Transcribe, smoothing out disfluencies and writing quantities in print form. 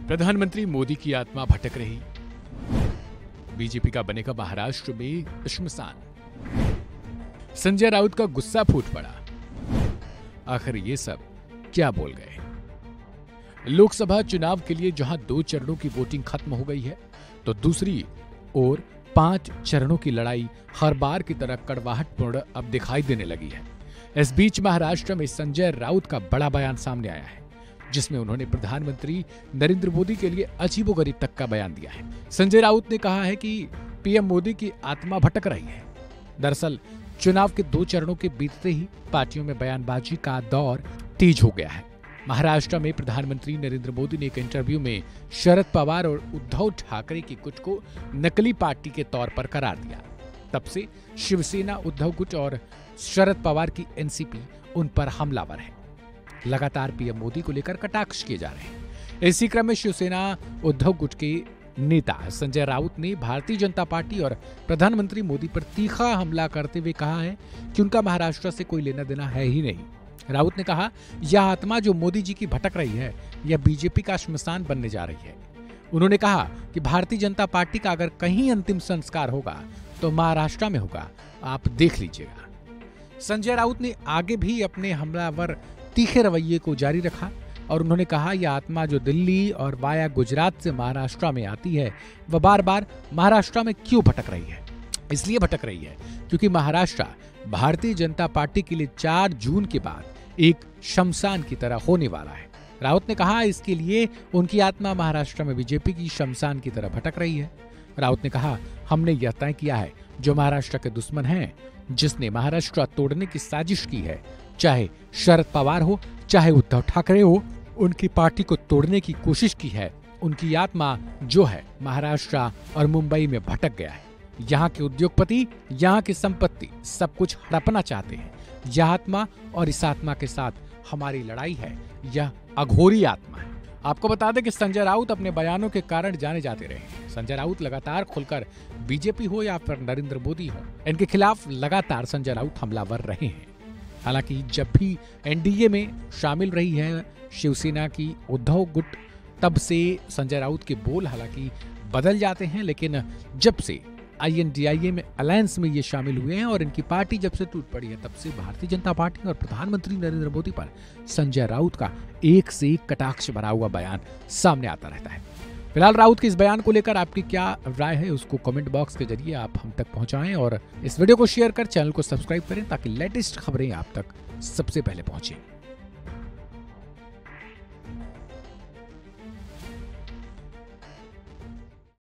प्रधानमंत्री मोदी की आत्मा भटक रही, बीजेपी का बनेगा महाराष्ट्र में श्मशान, संजय राउत का गुस्सा फूट पड़ा। आखिर ये सब क्या बोल गए? लोकसभा चुनाव के लिए जहां 2 चरणों की वोटिंग खत्म हो गई है, तो दूसरी ओर 5 चरणों की लड़ाई हर बार की तरह कड़वाहटपूर्ण अब दिखाई देने लगी है। इस बीच महाराष्ट्र में संजय राउत का बड़ा बयान सामने आया है, जिसमें उन्होंने प्रधानमंत्री नरेंद्र मोदी के लिए अजीबोगरीब तक का बयान दिया है। संजय राउत ने कहा है कि पीएम मोदी की आत्मा भटक रही है। दरअसल चुनाव के 2 चरणों के बीतते ही पार्टियों में बयानबाजी का दौर तेज हो गया है। महाराष्ट्र में प्रधानमंत्री नरेंद्र मोदी ने एक इंटरव्यू में शरद पवार और उद्धव ठाकरे की गुट को नकली पार्टी के तौर पर करार दिया। तब से शिवसेना, उद्धव गुट और शरद पवार की एनसीपी उन पर हमलावर है। लगातार पीएम मोदी को लेकर कटाक्ष किए जा रहे हैं। इसी क्रम में शिवसेना उद्धव गुट के नेता संजय राउत ने भारतीय जनता पार्टी और प्रधानमंत्री मोदी पर तीखा हमला करते हुए कहा है कि उनका महाराष्ट्र से कोई लेना देना है ही नहीं। राउत ने कहा, यह आत्मा जो मोदी जी की भटक रही है, यह बीजेपी का श्मशान बनने जा रही है। उन्होंने कहा कि भारतीय जनता पार्टी का अगर कहीं अंतिम संस्कार होगा तो महाराष्ट्र में होगा, आप देख लीजिएगा। संजय राउत ने आगे भी अपने हमलावर तीखे रवैये को जारी रखा और उन्होंने कहा, यह आत्मा जो दिल्ली और वाया गुजरात से महाराष्ट्र में आती है, वह बार बार महाराष्ट्र में क्यों भटक रही है? इसलिए भटक रही है क्योंकि महाराष्ट्र भारतीय जनता पार्टी के लिए 4 जून के बाद एक शमशान की तरह होने वाला है। राउत ने कहा, इसके लिए उनकी आत्मा महाराष्ट्र में बीजेपी की शमशान की तरह भटक रही है। राउत ने कहा, हमने यह तय किया है, जो महाराष्ट्र के दुश्मन हैं, जिसने महाराष्ट्र तोड़ने की साजिश की है, चाहे शरद पवार हो, चाहे उद्धव ठाकरे हो, उनकी पार्टी को तोड़ने की कोशिश की है, उनकी आत्मा जो है महाराष्ट्र और मुंबई में भटक गया है। यहाँ के उद्योगपति, यहाँ की संपत्ति सब कुछ हड़पना चाहते हैं। यह आत्मा और इस आत्मा के साथ हमारी लड़ाई है, यह अघोरी आत्मा है। आपको बता दें कि संजय राउत अपने बयानों के कारण जाने जाते रहे हैं। संजय राउत लगातार खुलकर बीजेपी हो या फिर नरेंद्र मोदी हो, इनके खिलाफ लगातार संजय राउत हमलावर रहे हैं। हालांकि जब भी एनडीए में शामिल रही है शिवसेना की उद्धव गुट, तब से संजय राउत के बोल हालांकि बदल जाते हैं, लेकिन जब से INDIA में अलायंस में ये शामिल हुए हैं और इनकी पार्टी जब से टूट पड़ी है, तब से भारतीय जनता पार्टी और प्रधानमंत्री नरेंद्र मोदी पर संजय राउत का एक से एक कटाक्ष भरा हुआ बयान सामने आता रहता है। फिलहाल राउत के इस बयान को लेकर आपकी क्या राय है, उसको कमेंट बॉक्स के जरिए आप हम तक पहुंचाएं और इस वीडियो को शेयर कर चैनल को सब्सक्राइब करें, ताकि लेटेस्ट खबरें आप तक सबसे पहले पहुंचे।